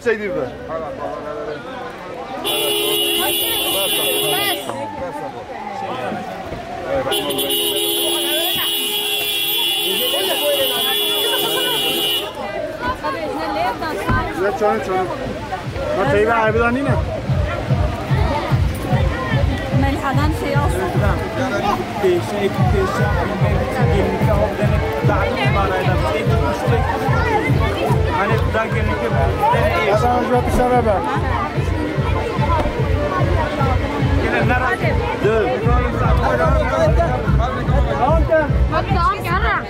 بسيدي به چون ما تیبه عربی نه من حدان سیاست پیشه این که آمدن دعوت ماراینا hani daha gelince nereye? Adam çok dışarı bak. Gelen nerede? Dur. Bak daha gel.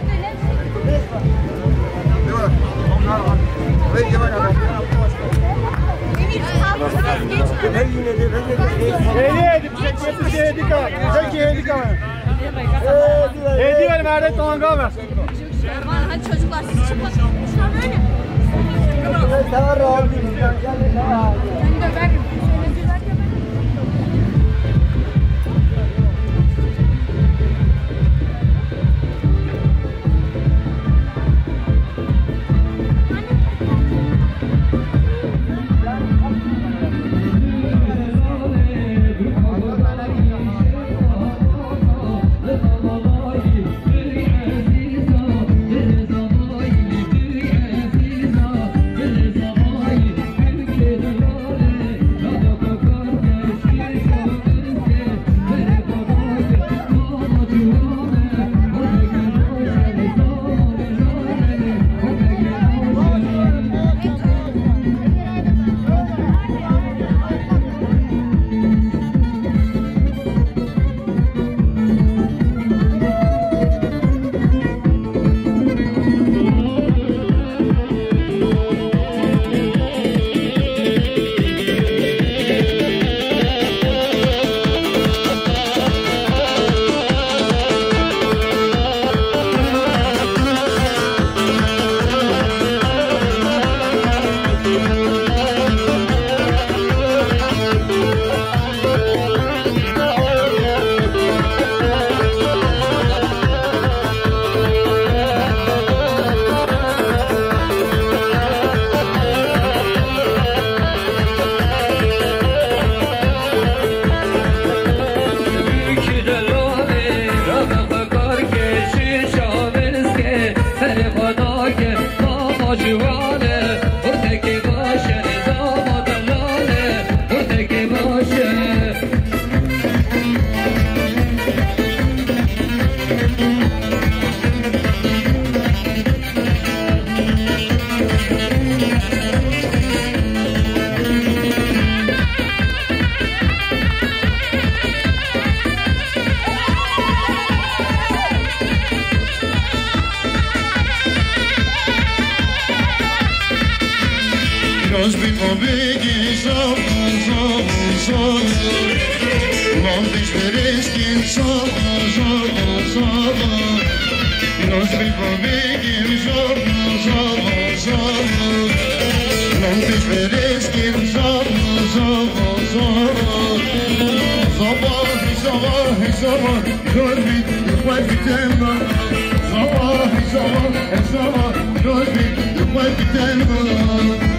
Hadi çocuklar siz çıkın. Böyle. Tamam. Ben de ver. Biraz bir babeki sağ Ulan peşler eskin sağ Biraz bir babeki sağ Ulan peşler eskin sağ Sabah Gözbik yıkmak bitemem Sabah Gözbik yıkmak bitemem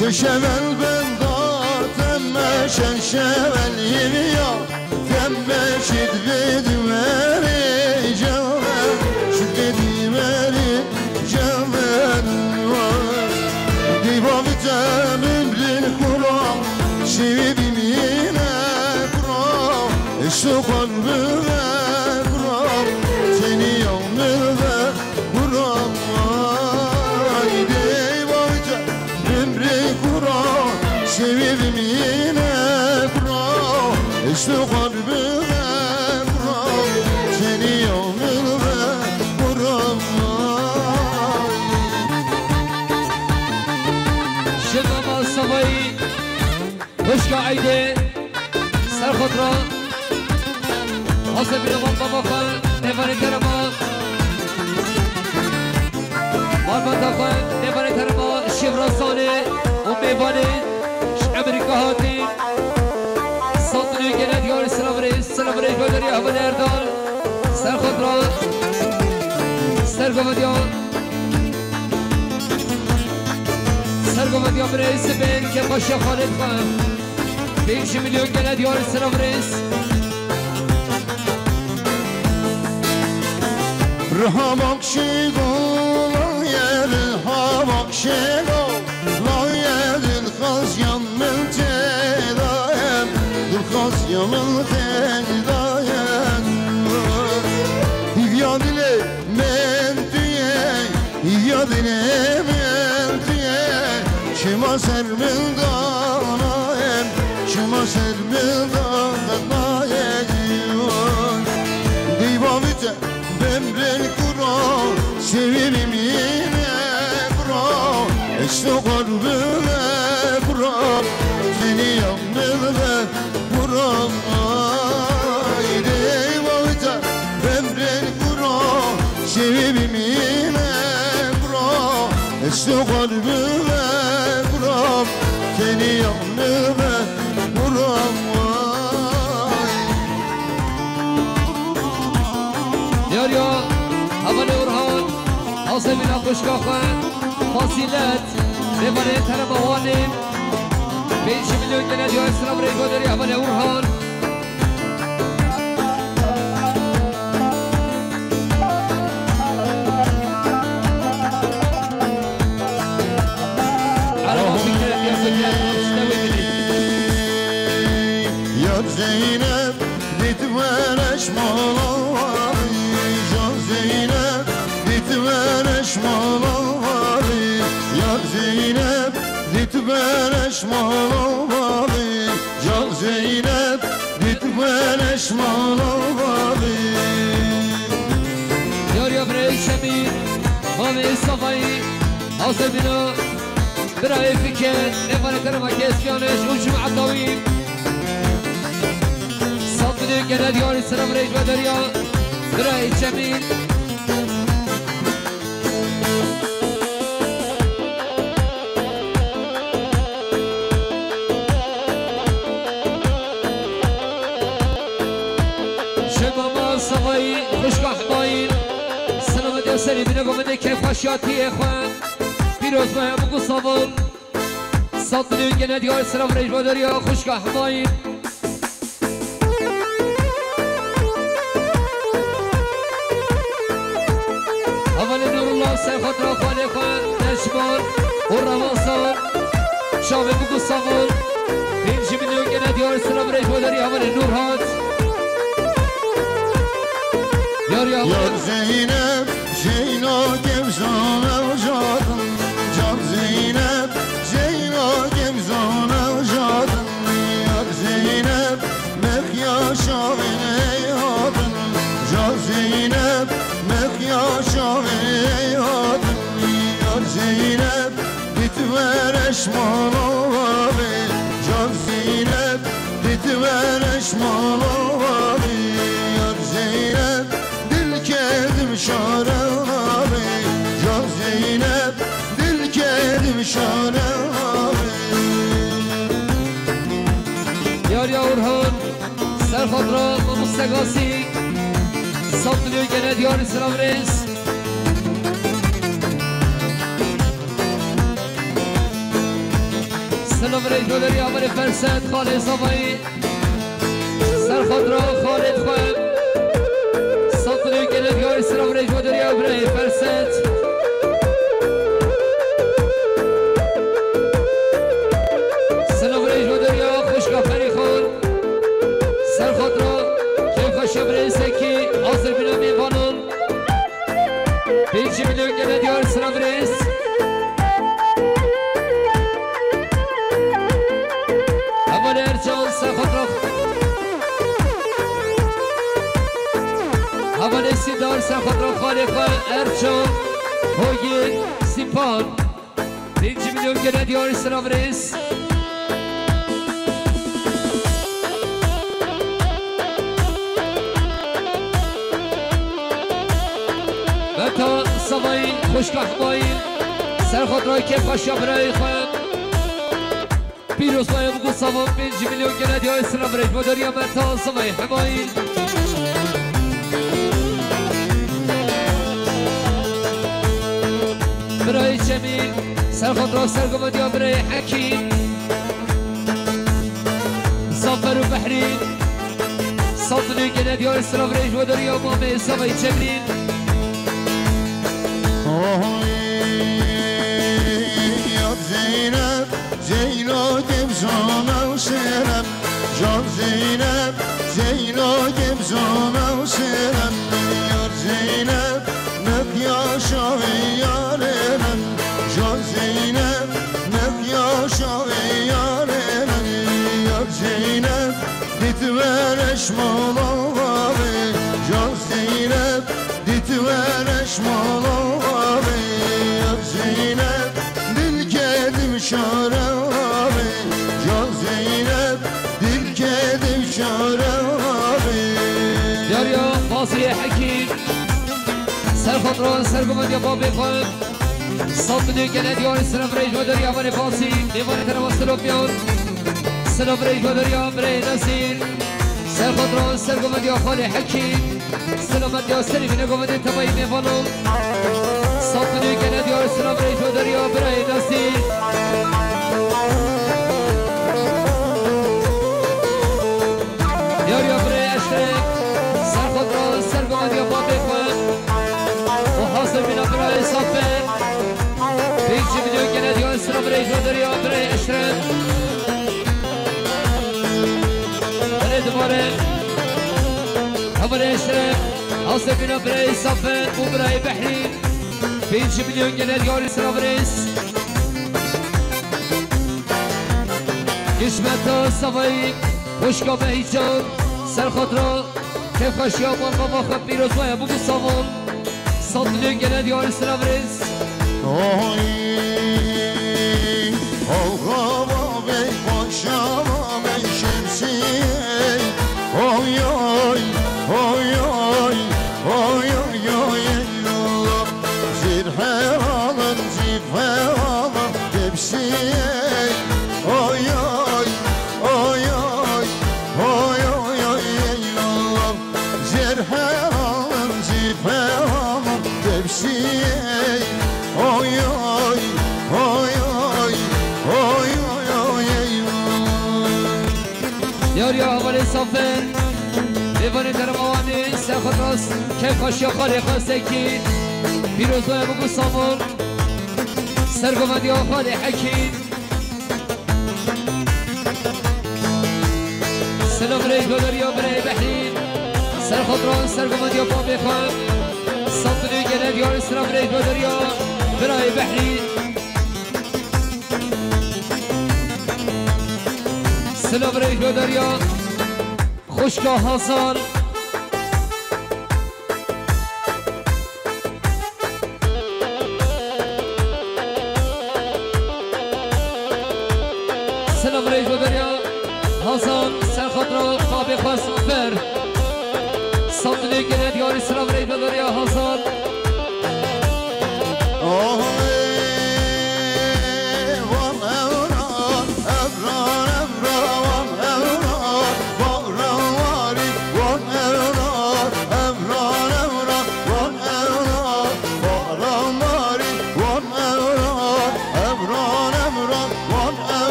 Şeşevel ben dağıtemme şeşevel yeni ya Demme şidvedimeri cevel Şidvedimeri cevel Diva vitamin kuram Şivim yine kuram Eşo kalbime kuram Seni yalnızda kuram Sevim yine bırak عشق قلبی برام سنی یامل برام شباب الصبي وشكا عيدي سر خطرة حسب بنوان بابا خال نفاني كرما مالبان خال نفاني كرما الشفرة صاني وميباني امريكا هاتي صوتني كنت يوري سلام ريس بدري احمد اردال سر خطرة سر قمديان سرگم دیام رئیس بین که پاشا خالد خان 5 میلیون گله دیار سلام رئیس رهامک شیگو لایر هامک شیگو لایر خازیم من تدایم دل خازیم من تدایم یادله من توی یادله من توی شما سر من دانایم شما سر من دانایم دیوابیت بمرن کرا sevimim yine bro işte kalbime bro seni yanımda bro haydi vayta bemren bro sevimim yine bro işte kalbime bro seni yanımda bro یار یا اول اورهان حاصل خوشگاه خان فاصلت بباره تربوانیم 5 میلیون گله دیار سلام ریگو داری اول اورهان Yar Zeynep bitmereş malavi Can Zeynep bitmereş malavi Yar Zeynep bitmereş malavi Can Zeynep bitmereş malavi Yar ya برای شمیر مامی صفایی حاصل بینو برای فکر نفر کرم کسیانش اوشم عطاوی صدر گله دیار سلام ریج و دریا برای شمیر شماما صفایی خوشگاه باین سلامت یا سری بینگو منده که خشیاتی خوان پیروز باید بگو صفال صدر گله دیار سلام ریج و دریا خوشگاه باین اول نور الله سر خود را خاله خوان نشمان و رواسان شاوه بگو صفال 5 میلیون گله دیار سلام ریج و دریا اول نور هات Yar Zeynep Zeyno gemzan evjadın Can Zeynep Zeyno gemzan evjadın Yar Zeynep Mekyaşa eyhadın Can Zeynep Mekyaşa eyhadın Yar Zeynep Bitvereş malavi Can Zeynep Bitvereş malavi Yar Zeynep kedim şare abi Can Zeynep dil kedim şare abi Yar ya Orhan Ser Khadra Mustagasi Sattılıyor gene diyar İslam Reis Selam Reis Göleri Amir Ferset Khalid Safai Ser Khadra Khalid Khan Sattılıyor gene diyar İslam Reis Göleri Amir Ferset Selam Reis Göleri خوشگاه فری خان سر خود را کیف شبره سکی حاضر بینا میوانون 5 میلیون گله دیار سلام ریس اول ارجان سر خود را هوا نسی دار سر خود را خالق و ارچان هوگیر سیپان 5 میلیون گره دیار سلام رئیس و تا سوایی خوشگاه بایی سر خود را که پاشا برای خود پیروز باید بگو سوام 5 میلیون گره دیار سلام رئیس مداری و تا سوایی حمایی برای جمیل سر خود را سرگم دیا برای حکیم سافر و بحرین ساطنی گنه دیار اسلام ریش و داری امام سوای جمیل یاد زینب زینا گمزانم سرم جان زینب زینا گمزانم سرم یاد زینب نبیا شاوی یارم جان زینب نبیا شاوی یارم یاد زینب دیت ورش مالاوی جان زینب دیت ورش مالاوی یاد زینب دل کدیم شاراوی جان زینب دل کدیم شاراوی یاریا فاصلی حکیم سر خود را سرگم دیا بابی خود صاطنی گنه دیار اسلام ریش و داری آوان فاصی دیوان تنم سلوپیان سلام ریش و داری آمره نصیر سر خود را سرگم دیا خالی حکیم سلامت دیا سری بینه گمده تبایی میفانم صاطنی گنه دیار اسلام ریش و داری آمره نصیر یاری آمره اشترک سر خود را سرگم دیا بابی خود و حاصل بینه برای صافر 5 میلیون گنه دیار اسلام ریش و داری آمره اشترک دوباره همون اشترک حاصل بینه برای صافر و برای بحرین 5 میلیون گنه دیار اسلام ریش کشمت سوایی خوشگاه بهیجان سر خود را که خوشی آمان بابا خود پیروز باید بگو سامان 100 میلیون گنه دیار اسلام ریش آقا بابی پاشا بابی شمسی اوی اوی اوی اوی اوی اوی اوی الله زیر حرامم زیر حرامم دبسی اوی اوی اوی اوی اوی اوی اوی الله زیر حرامم زیر حرامم دبسی اوی اوی اوی اوی یاری اول سافر دیوانی در موانی سر خود راست که خوشی خالی خواسته کی پیروز باید بگو سامون سرگمندی خالی حکیم سلام ریش بداری و برای بحرین سر خود راست سرگمندی و بابی خود ساطنی گنه دیار سلام ریش بداری و برای بحرین سلام ریش بداری و خوشگاه حاصل سلام ریش بداری و حاصل سر خود را خواب خواست بر ساطنی گنه دیار سلام ریش بداری و حاصل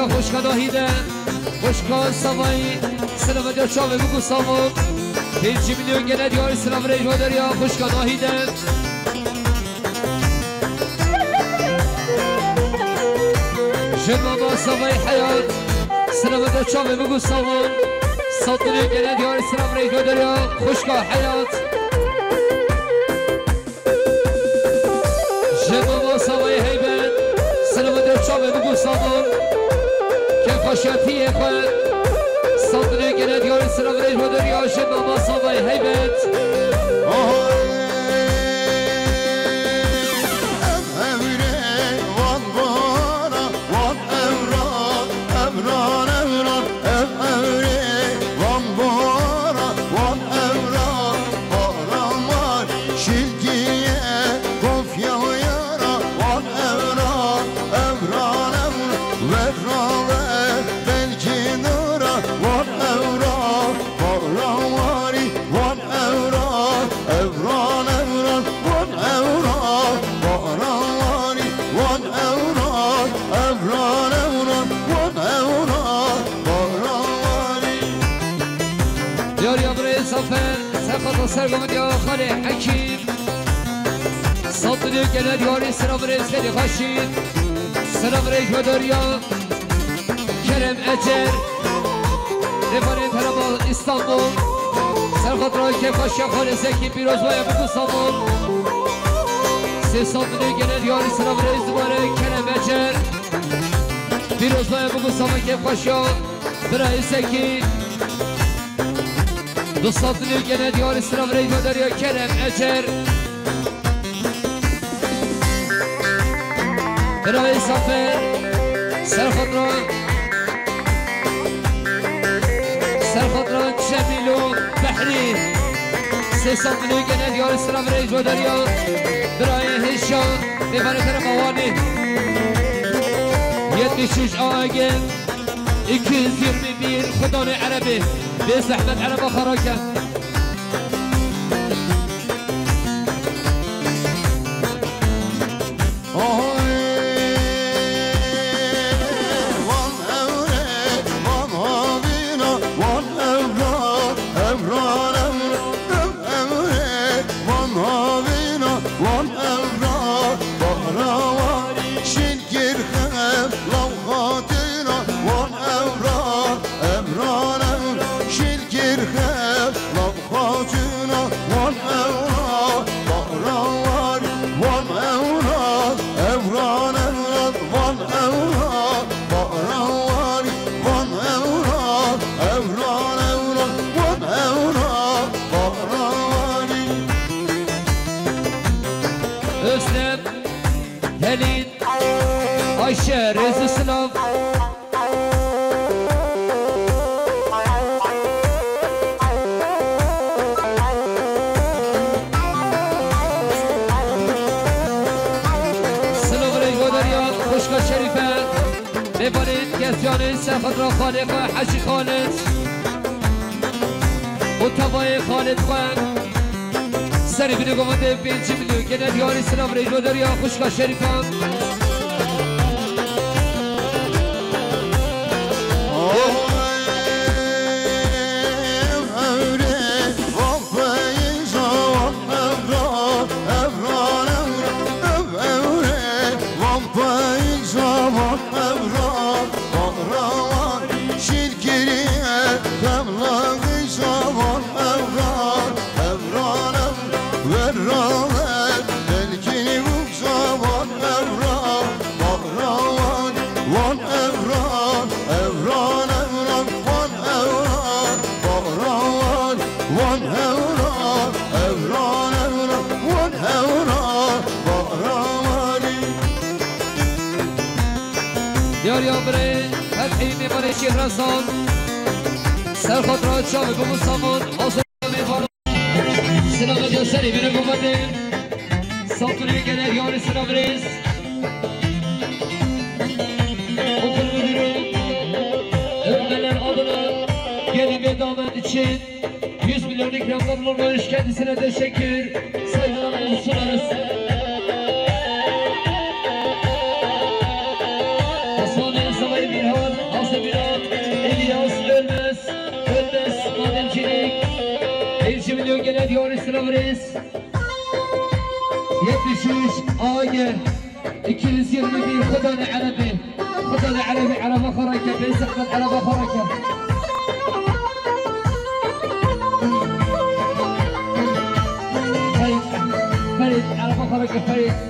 خوشگاه هیدن خوشگاه سوایی سلام دیا چاوه بگو سامون 5 میلیون گنه دیار سلام ریش و دریا خوشگاه هیدن جمع سوای حیات سلام دیا چاوه بگو سامون 100 میلیون گنه دیار سلام ریش و دریا خوشگاه حیات جمع سوای حیبت صابه بگو صابون که خاشیاتی خواه صادنه گره دیاری سلام ریج و دریاش ماما صابه حیبت سرگم یا خاله حکیم صدر گله دیاری سلام ریز خیلی خاشید سلام ریز و دریا کرم اجر نفانه طرف استانبول سرخط رای که خاشی خاله زکی پیروز باید بگو سامون سه صدر گله دیاری سلام ریز دوباره کرم اجر پیروز باید بگو سامون که خاشی برای زکی دوستان گنه دیار اسلام رید و دریا کرم اجر برای سفر سرخط را جمیلو بحری سه سانتیلو گنه دیار اسلام رید و دریا برای هشان نفره طرف آوانی 76 آگل 221 خدان عربی بس احمد عربه خراکه Ayşe Rezi Sınav Sınav Rejva Derya Kuşka Şerife Nefalit Kesyanı Sefadra Khaliqa Haji Khalid Mutabay Khalid Khan Seri bini gomande 5 milyon Gene diyari Sınav Rejva Derya Kuşka Şerife Diyar Yamre, Fethi'ni Mare Şehrazan Serhat Raçam ve Mustafa'n Asım Efan Selamı gösteri beni kumadım Saptırı gene Diyar Sınavriz Okul müdürü Öğrenler adına Gelin ve damat için 100 milyon ikramlar olmuş kendisine teşekkür Saygılarımızı sunarız milyon gene diyor Sınavriz 73 Ager 221 Khudane Arabi Araba Kharaka Beyz Ahmed Araba Kharaka Farid Araba Kharaka Farid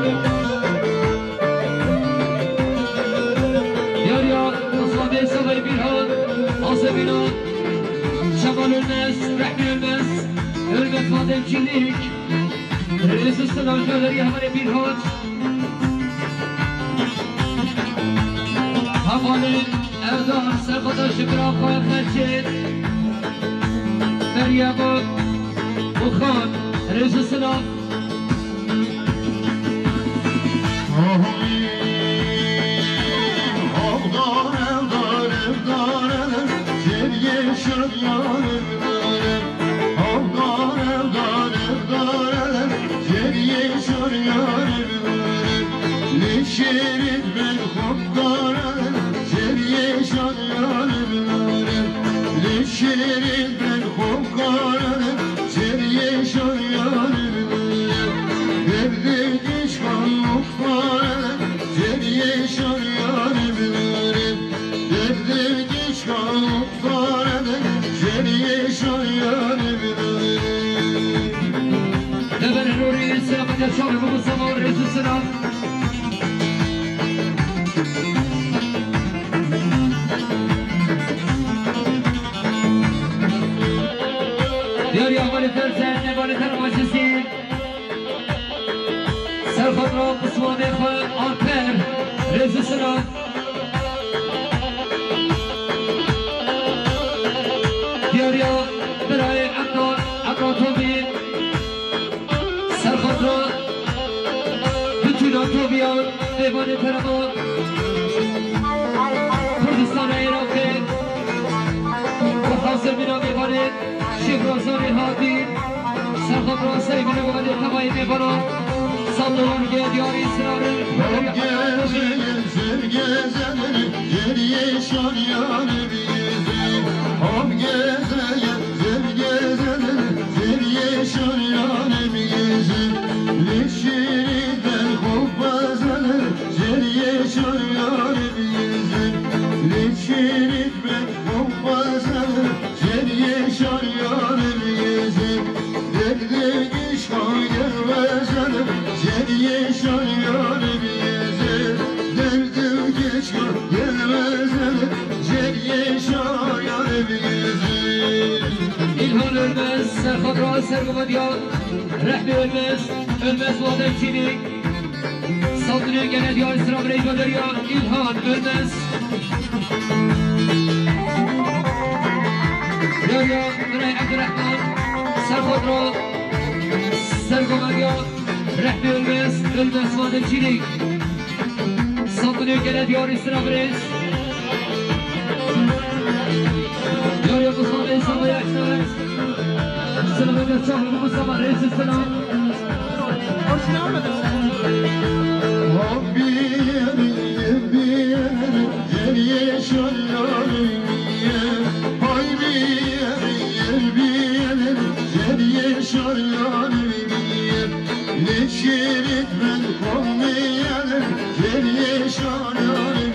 Thank you. ölmez, rahmi ölmez. Ölmez mademcilik. Reis Sınav Gölleri Hamari bir hoç. Havali Erdoğan Serkadaşı bir afayet merkez. Meryem'u Ukhan Reis Sınav. Şerit ben kopkarım, seriye şan yarım. Şerit ben kopkarım, seriye şan yarım. Derdi düşman muhtarım, seriye şan yarım. Derdi düşman muhtarım, seriye şan yarım. Deverin oraya selamın yaşarım, bu zaman Resul Sınav. Diyor ya bari tersen, ne bari termacısı. Serkadra, Osman Efe, Alper, Resul Sınav. Diyor ya Biray Akatobi, Serkadra, bütün Atobiyan, ne bari terma. Kürdistan'a Irak'ı, Kafasır bina ne bari. شبرازان هادی سرخط راسته بینه بگده تبایی میبرا سالدوان گیدیاری سراره Gezelim, sır gezelim, geriye şan yanı bizim. Ham gezelim, sır gezelim, geriye şan yanı bizim. Leşiriden kopazalım, geriye şan yanı bizim. Leşiriden kopazalım, geriye şan yanı bizim. Derdi düşman gelmezalım, geriye şan yanı bizim. Derdi düşman gelmezalım, geriye şan yanı bizim. İlhan ölmez, Serkadra Sergumadiyan Rehbi ölmez, ölmez vademçilik Saldırıyor gene diyar sıra birey gönderiyor İlhan ölmez Yaya Birey Abdurrahman Serkadra Sergumadiyan Rehbi ölmez, ölmez vademçilik Saldırıyor gene diyar sıra birey Yaya Mustafa İnsan'la yaşlar Sınavı çağırdı Mustafa Reis Sınav Geriye şan yanı hay geriye şan yanı ne şerit ben konmayalım geriye şan yanı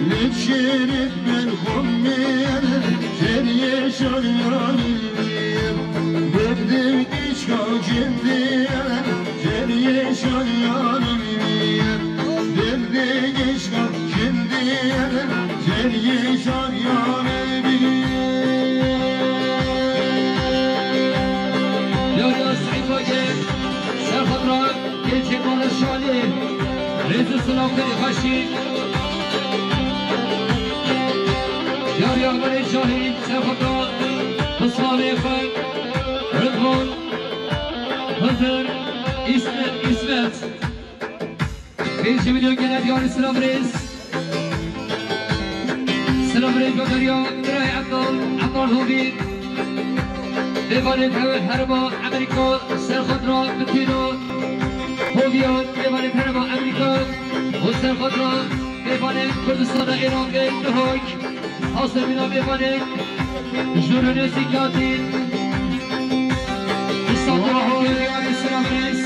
ne şerit ben konmayalım geriye şan yanı derdim düşman kimdiyelim geriye şan yanı derdi düşman kimdiyelim geriye şan yanı Yaya Sa'id Vagir Serkadra Gençlik Malı Şali Reis Sınav Kırı Haşi Yaya Mali Şahin Serkadra Osman Efe Rıdvan Hızır İsmet 5 milyon gene diyarı Sınav Reis Sınav Reis gönderiyor Biray Abdal Hobi Devalet Herma Amerika Serkadra Bütino Hoviyan Devalet Herma Amerika O Serkadra Devalet Kürdistan'a İran ve Nihok Hasır bina Devalet Jürünü Sikati İstanbul'a Hoviyan Sınav Reis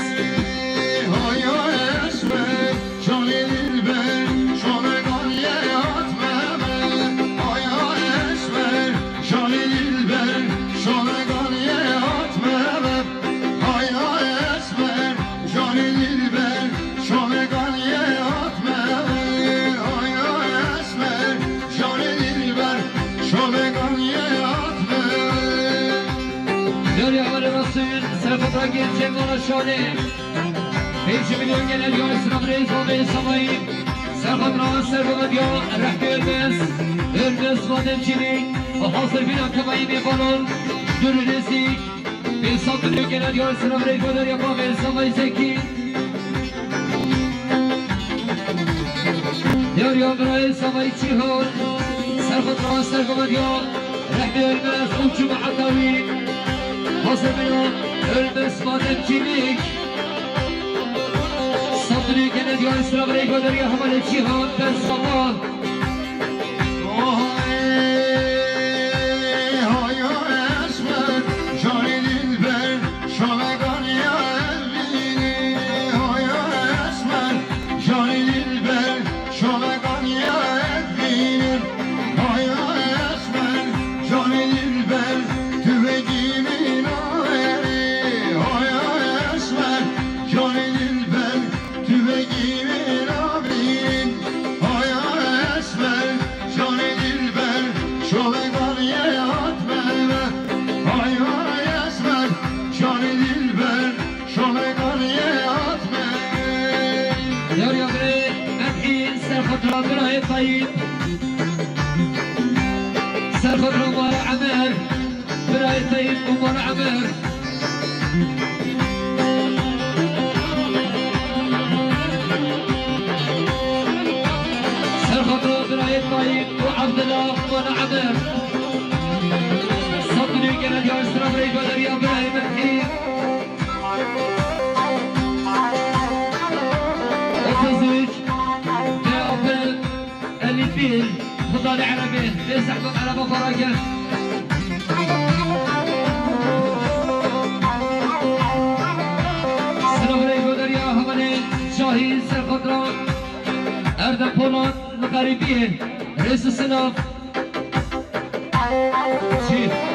Hayal esmer Şanil ben Şanegan yat meme Hayal esmer Şanil ben Şanegan yat meme Hayal esmer Şanil ben Şanegan yat meme Hayal esmer Şanil ben Şanegan yat meme جمال شانه پیش میلیون گلر یا اسلام ریز و به سمایی سرخان را سرگمد یا رحبی ارمز وادم چینی و حاصل بینا کمایی میبانون دور نزدیک به ساق میلیون گلر یا اسلام ریز و در یا به سمایی زکی یا برای سمایی چی هون سرخان را سرگمد یا رحبی ارمز خوچو محطوی حاصل بینا ارمز وادم چینی صدری کند یا اسلام ریگ و دریا حمل جیهان در صبح طيب سرخط عمر عمر براي طيب عمر عمر سرخط براي طيب وعبد الله عمر عمر صدري كان يا اسلام ريب دريا براي مدحي وتزوج الفيل فضل عربي يسحب على بفرقه سلام عليكم دريا همني شاهين سرخطران اردم بولان مقاربين رئيس السلام شيخ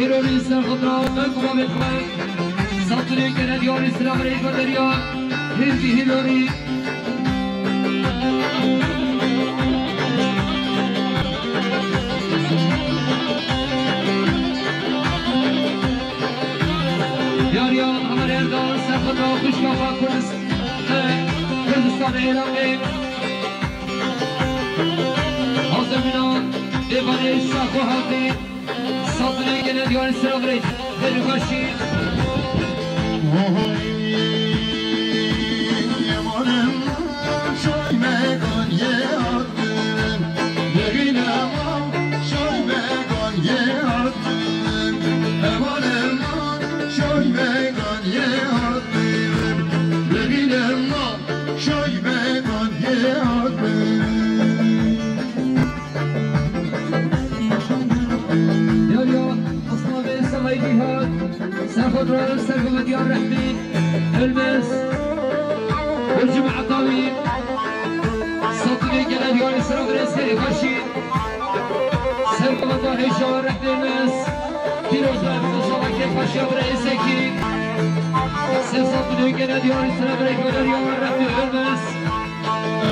هيروري سرخطران مكما بالخير سطري كند يوري سلام ريك ودريا هيربي هيروري ياريا عمر اردان سرخطران خوشكافا كردستان عراقي حاضر بنا ايواني شاكو حاضر صدري كند يوري سلام ريك خير سرخط رأس سرقمت يا الرحمن المس والجمع الطويل صدري كلا ديار السلام رسكري خشي سرقمت وحيشة والرحمن المس تيروز رحمن صلاة كيف خشي برئيسكي صدري كلا ديار السلام رسكري يا الرحمن المس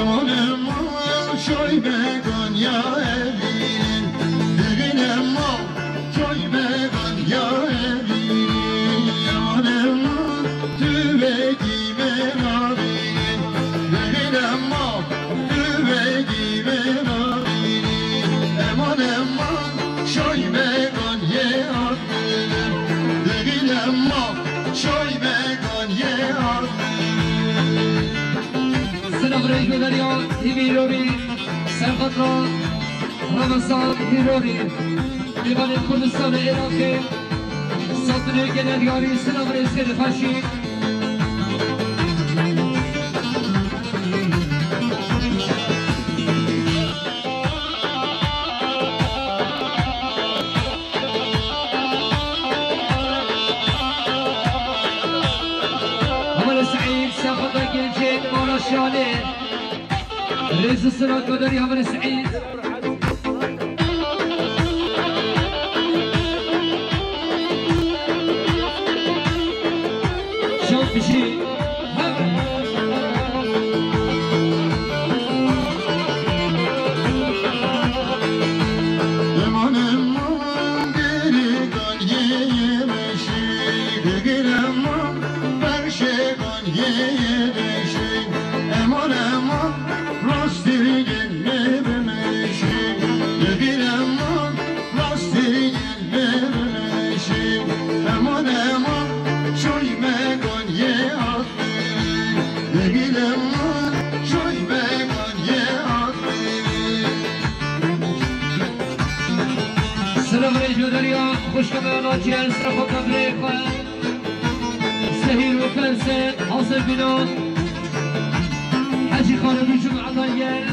امان امان شوي بگن يا evin Degin eman شوي بگن يا evin هيروري سرخطران رمضان هيروري دیوان کردستان عراقی صدر گنریاری سلام رئیس فشی عمر سعید سفر گلجین مولا شانه رئیس السنات قدری عمر سعید بشي جالس رفض أمريكا سهيل وفلسة حاصل بنون حجي خالد وجمع ضيّن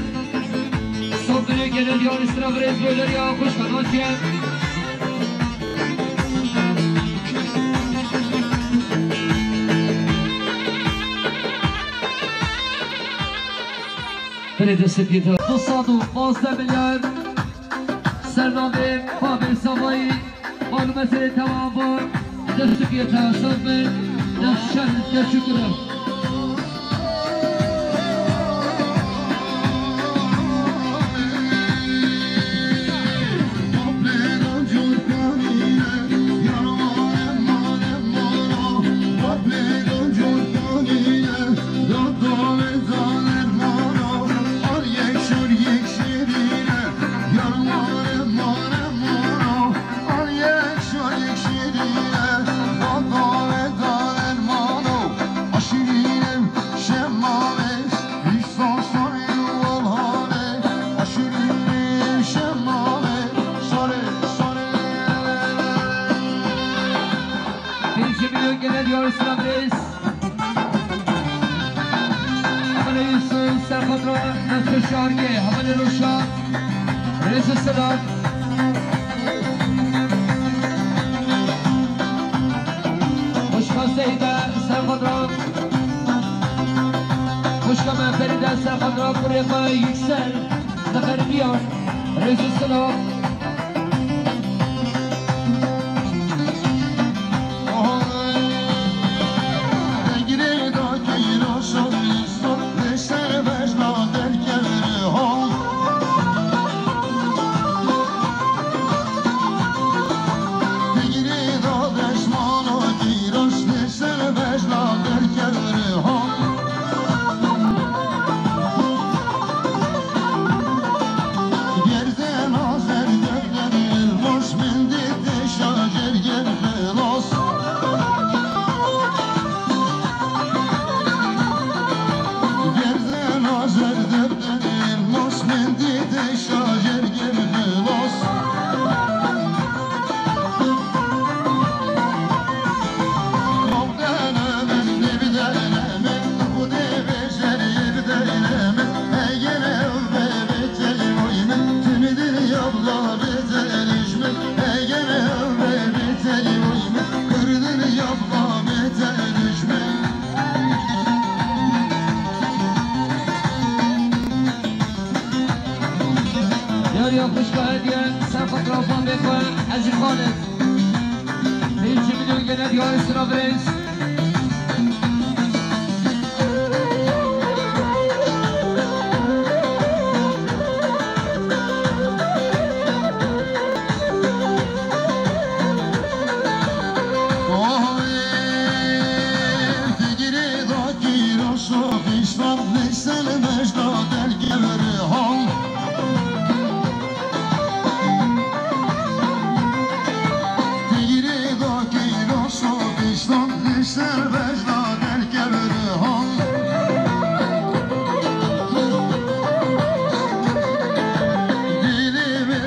صدري جلال يون استرافريز بولريا خوش خناتيا بلد السبيتة 215 مليار سرنامه قابل سوایی معلومات توافر دستگی تصمیم دشن دشکره شارگه حمل روشان رئیس السلام خوشخواسته ایده سرخدران خوشکمه فریده سرخدران بریقه یکسر نفر بیان رئیس السلام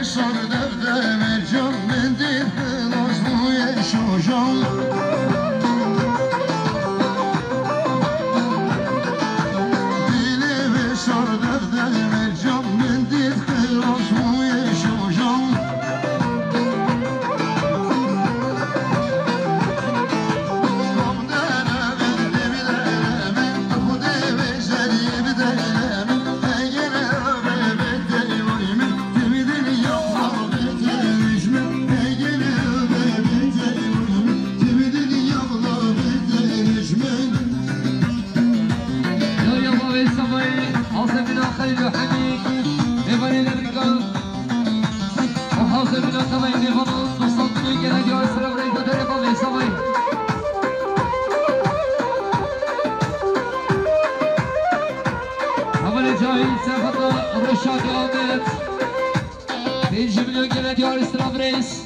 Son devde mercan خليل وحميد ميفاني الامريكان وحاصل من الطبع ميفانون نصط من الجنة ديال السلام ريت وطريقة ميسامي عمل جاهل سيخطى رشاد آمد بيجي من الجنة ديال السلام ريس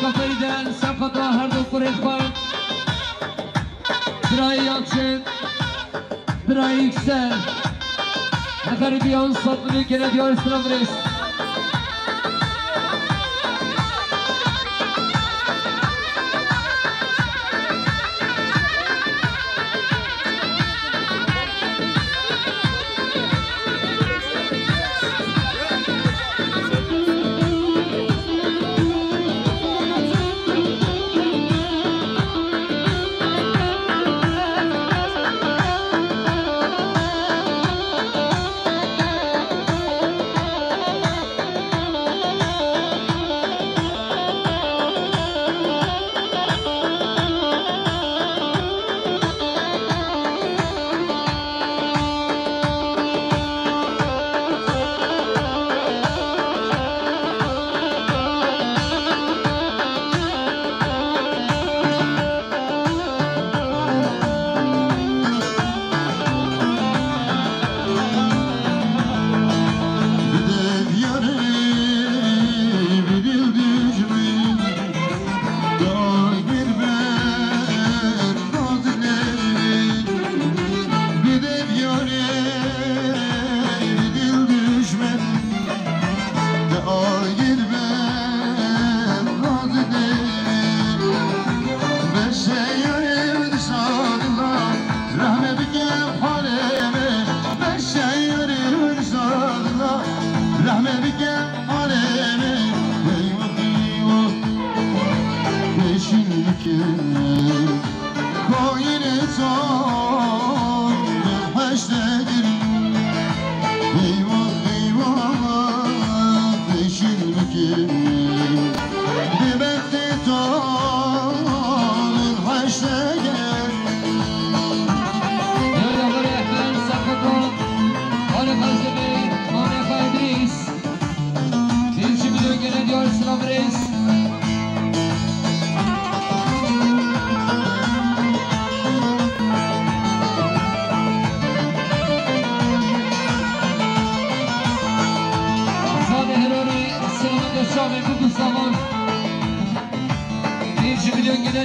Kafayden Safata her doktor etbar Drayı yaksın Drayı yüksel Neferi bir an satlı bir kere diyor sınav reis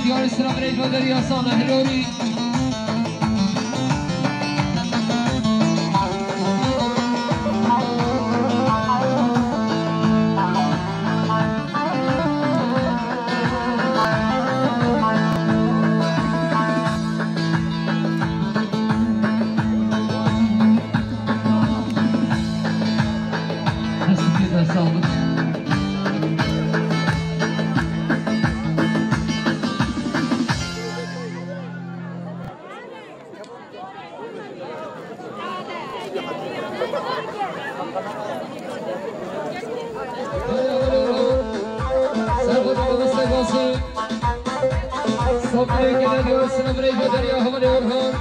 Diyar İslam Rejvadır Yasana Hilori گناه دیار سلام برای دریا حمل اورهان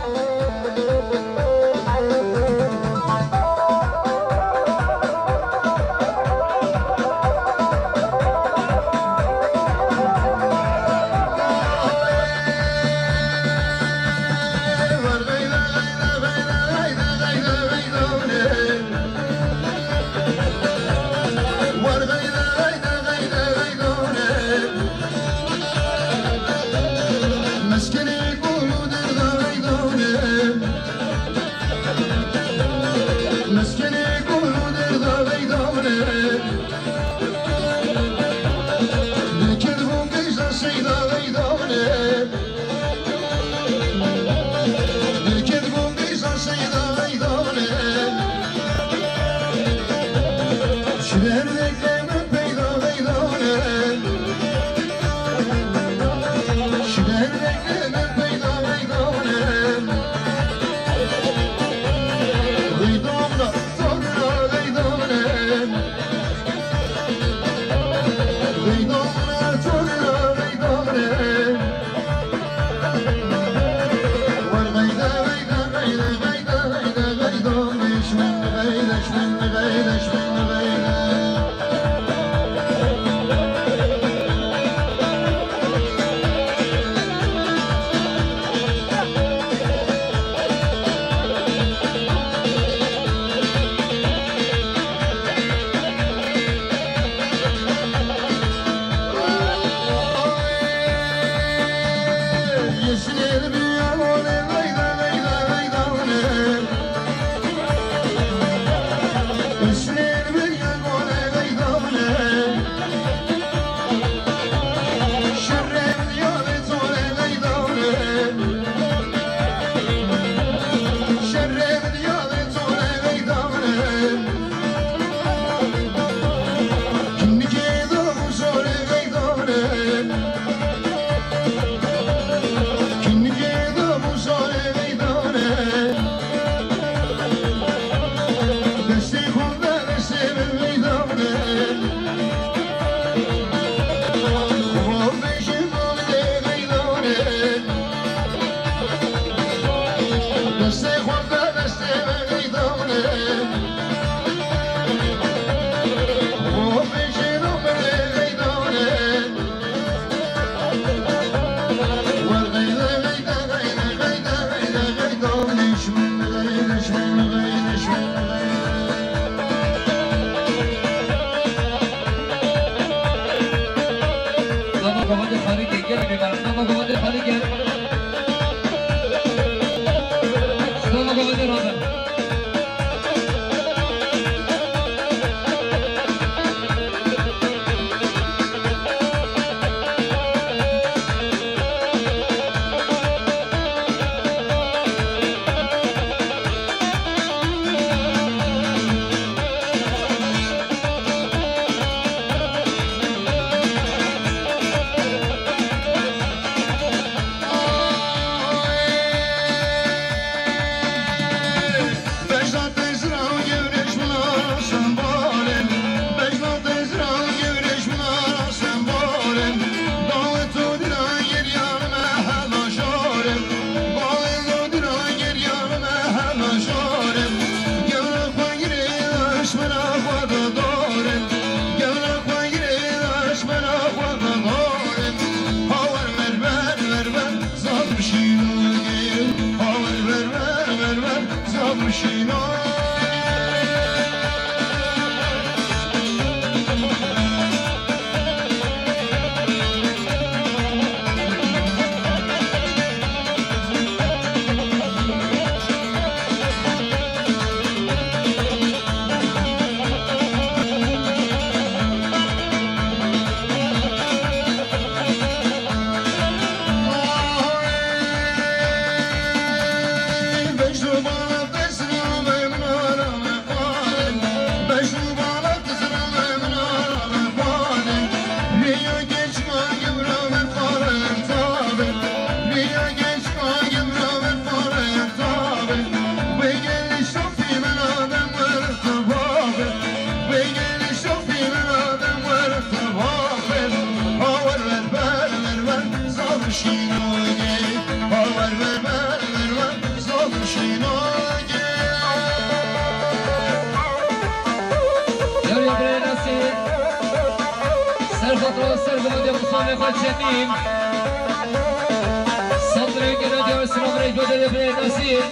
Bana سرخطرة سرقمة مصانع خد جميل صدر يمكن ديار السلام ريج بدل بن نسير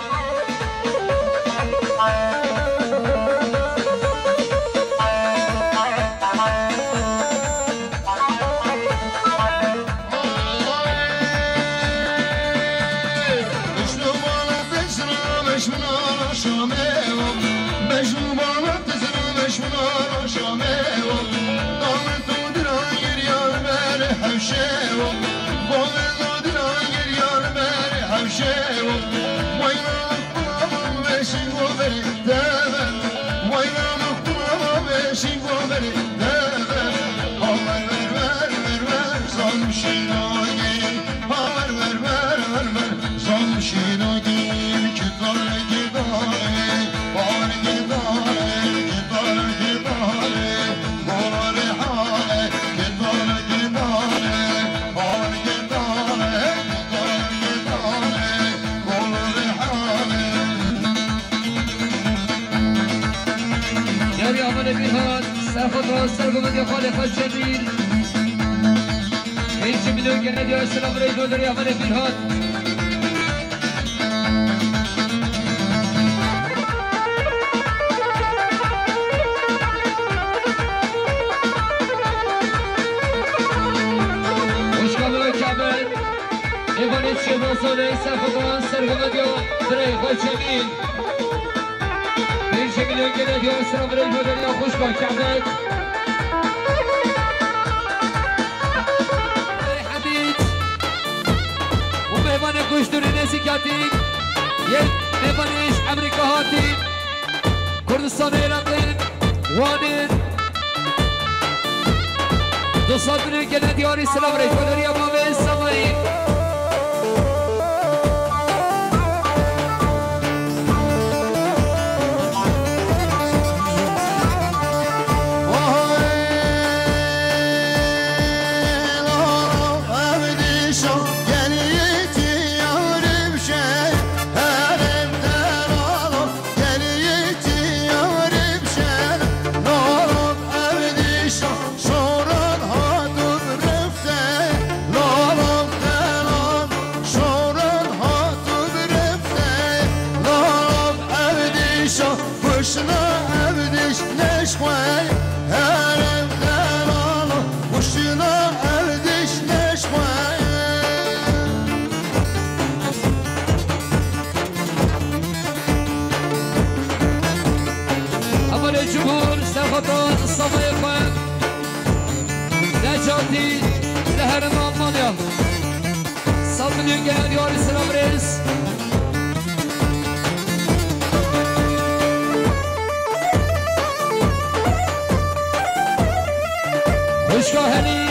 سرقمة يا خالق الجميل هيش مليون جنة يا السلام ريج ودر يا ملك الهاد وش قبل الكعبة إيفان الشيخ صولي سرقمة يا دريق الجميل هيش مليون جنة يا السلام ريج ودر يا خوش الكعبة كوش دور نسی کاتین یک نبانیش امریکا هاتین کردستان ایران وانین 200 میلیون که ندیاری سلام ریش و دریا بابه سمایی نجاتي لهرم ألمانيا صل مليون جنيه ديار السلام رئيس وشكا هني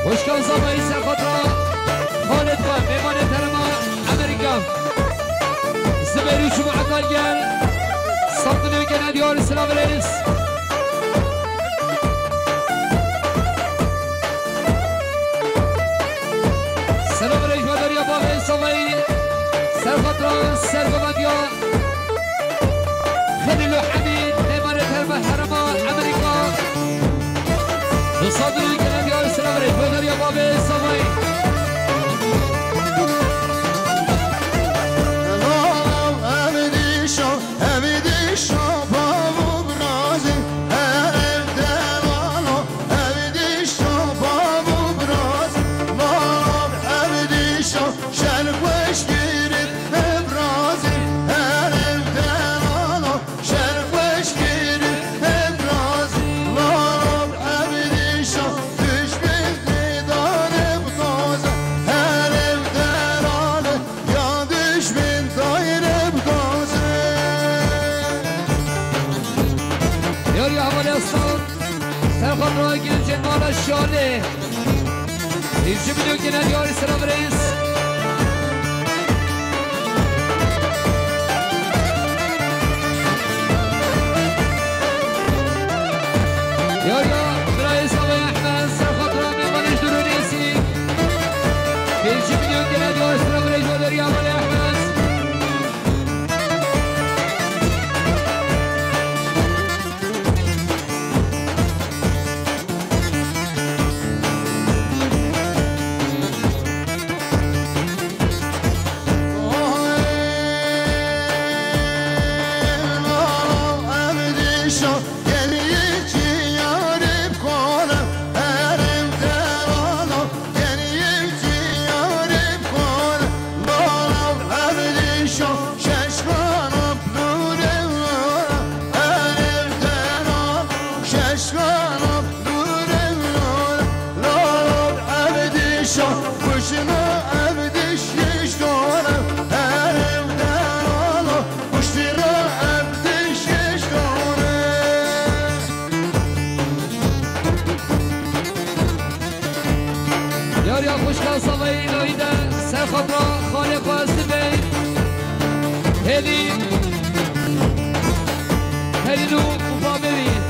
وشكا زماي سرخطرة خالد خان ميمان ترما أمريكا زبيري شو معطل جل صل مليون جنيه ديار السلام رئيس سلام ريش بدر يا بابي صوي سرخطرة سرقمة خليل حميد نيمان ترما حرما أمريكا نصادر الكلام يا سلام ريش بدر يا بابي صوي سرخطرة جنجن مالا الشالي 20 مليون جنيه ديار السلام رئيس يا برئيس أبو أحمد سرخطرة من مالش دورونيسي 20 مليون جنيه ديار السلام رئيس ودر يا أبو أحمد دیاریا خوشگاه سوایی لایده سر خود را خالق و استبین هلی هلیلو مبا ببین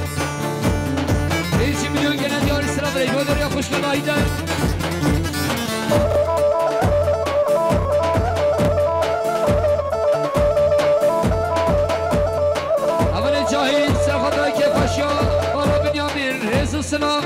1 میلیون گنه دیاری سلام رای با دیاریا خوشگاه لایده اول جاهید سر خود را که پاشیا بالا بنیامین رزو سلام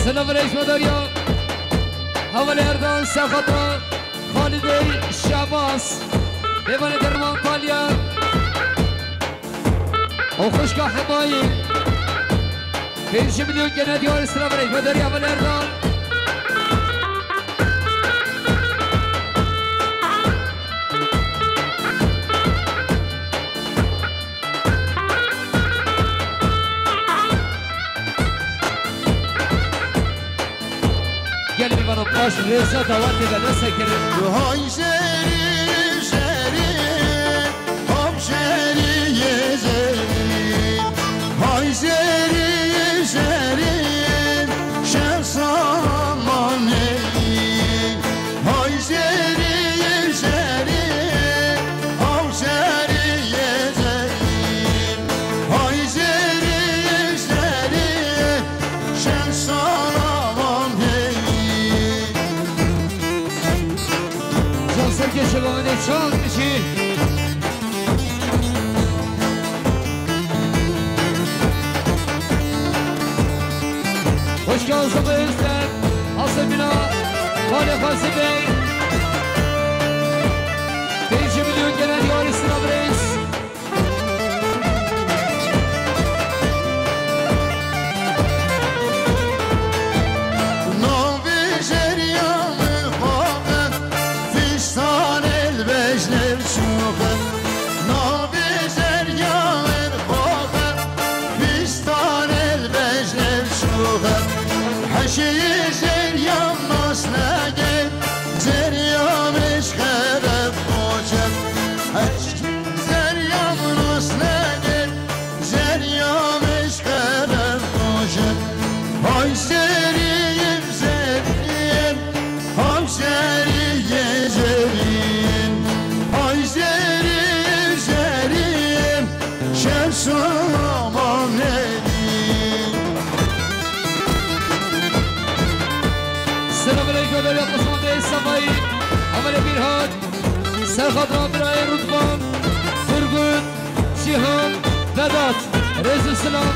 سلام رئیس مداریا اول اردان سخطا خالدی شعباس دیوان درمان تالیا و خوشگاه حمایی 5 میلیون گنه دیار سلام رئیس مداریا اول اردان گلی میبانم باش ریسا دوات به نسه کرد های شری شری هم شری زری های شری شری شهر سامانه های شری شری هم شری زری های شری شری شهر سامانه سر که شبانه چاند میشی خوشگاه زبه استم حاصل بنا خالی خاصی بی 5 میلیون گنه دیاری سلام رئیس حشي زريام ناس ناقل زريام اش خرب موجب حشي زريام ناس ناقل زريام اش خرب موجب هاي زريم زريم هاي زريم زريم هاي زريم زريم شمس ومام سلام علیکم داری قسمت صفایی اول بیرهاد سرخط را برای رودبان فرگون شیهان وداد رزو سلام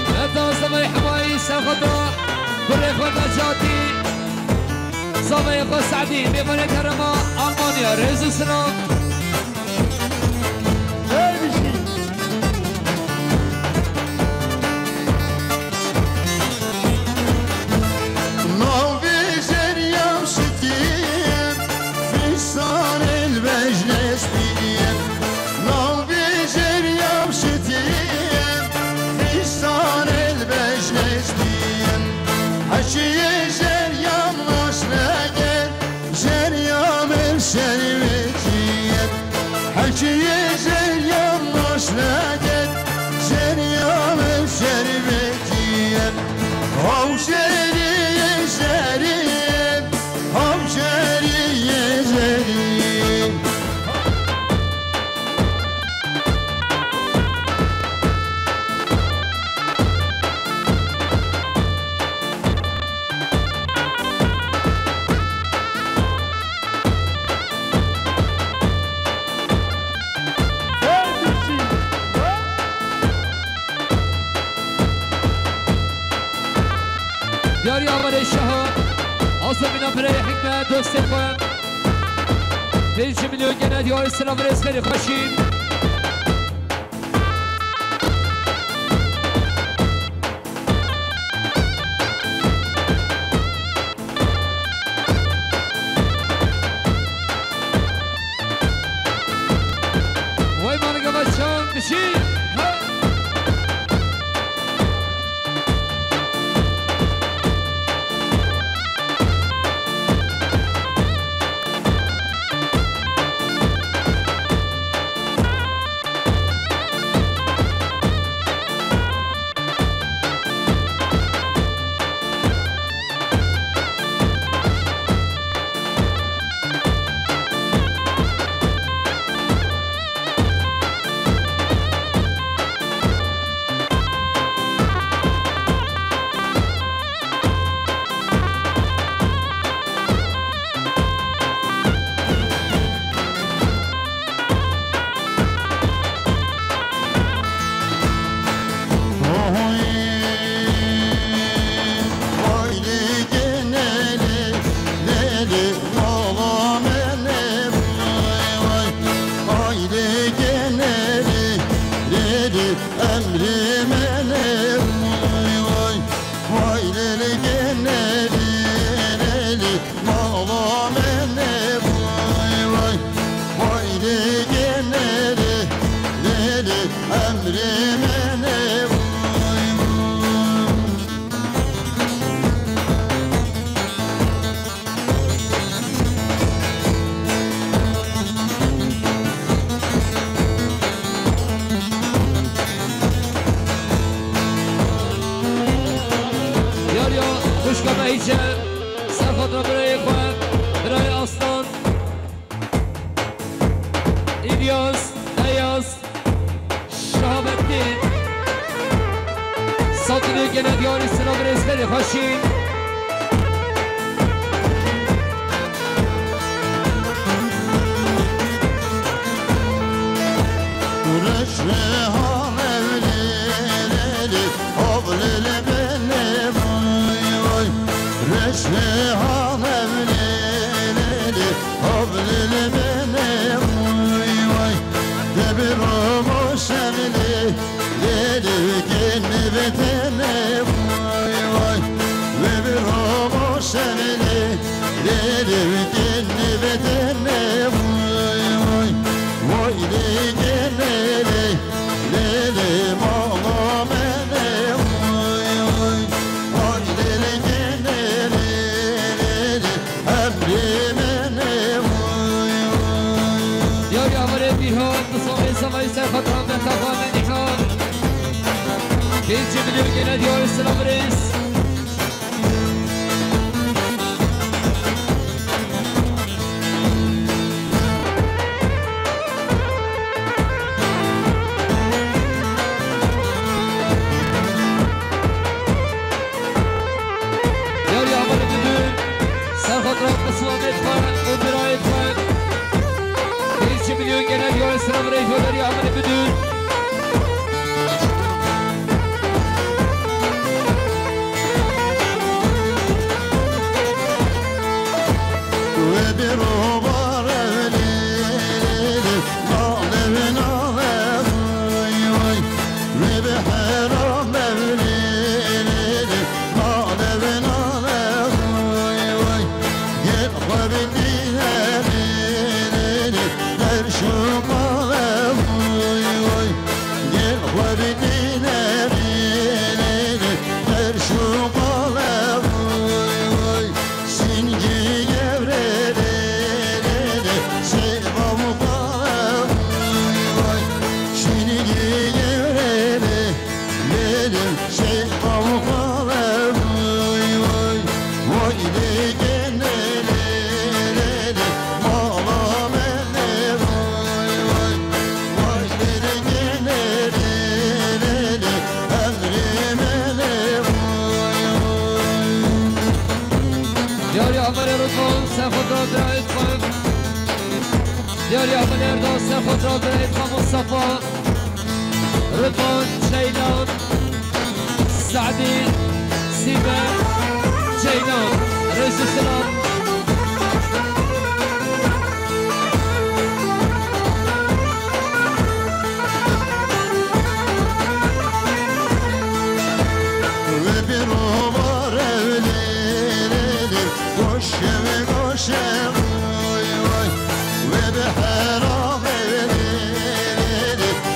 وداد صفایی حمایی سرخط را کره خود نجاتی صفایی خود سعدی بیمانه کرما آلمانیا رزو سلام حشي زريام ناس ناقل زريام الشربتين حشي زريام ناس ناقل زريام الشربتين هو زري زري هو زري زري دیاری آمد شهر آسا بینا پره حکمت دوستی خواهم 5 میلیون گنه دیاری سلام رئیس خیلی خوشین خورشید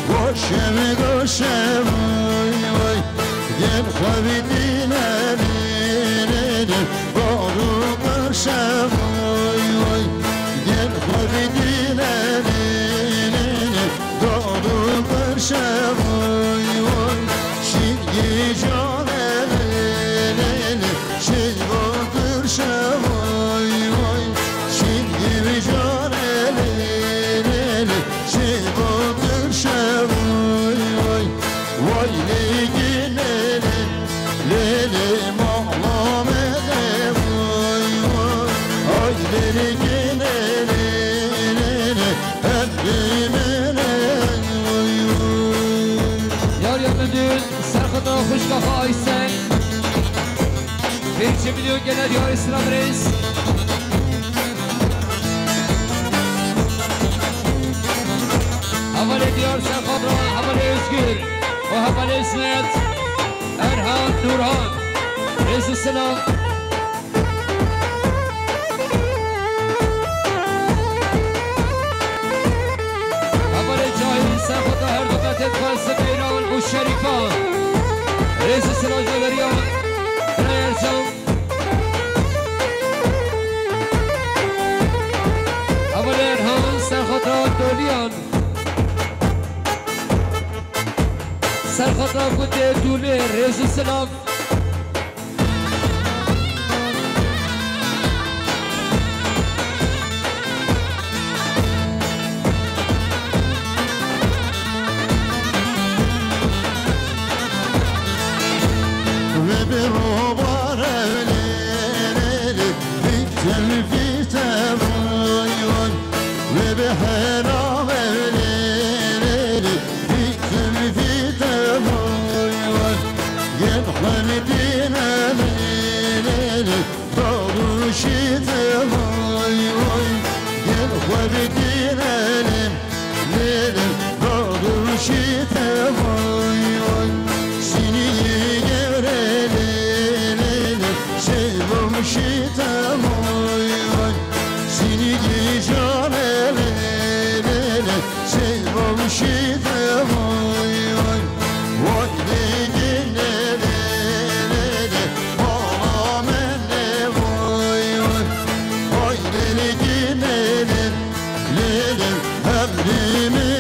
Boş دم گوشه وای وای گل خوابی دینه بارو برشه وای وای گل خوابی دینه دارو برشه وای وای شیگی جانه شیگ برشه وای وای شیگی جانه شیگ برشه وای وای وای لیگینه لیلی مامامه وای وای ay لیگینه لیلی هدیمه وای وای یار یادمدون سرخدا خوشگاه آیسن 1 milyon gelen diyor İslam Reis. Haval ediyor Serkadra, Haval Özgür ve Haval İsmet Erhan Nurhan Reis Selam. Haval Cahil Serkadra her dokat etmezse Beyran bu Şerifa Reis Selam veriyor. Ercan Haval Erhan Serkadra Dolian Serkadra Kutte Dule Reis Selam. ve bir robar evleri bittim fitem vay vay ve bir heram evleri bittim fitem vay vay gel hamidine leyli doğru şitem vay vay gel hamidine leyli doğru şitem vay vay seni Şitem oy oy seni gecane lele sevmem şitem oy oy oy lele lele bana menne oy oy oy lele lele lele emrimi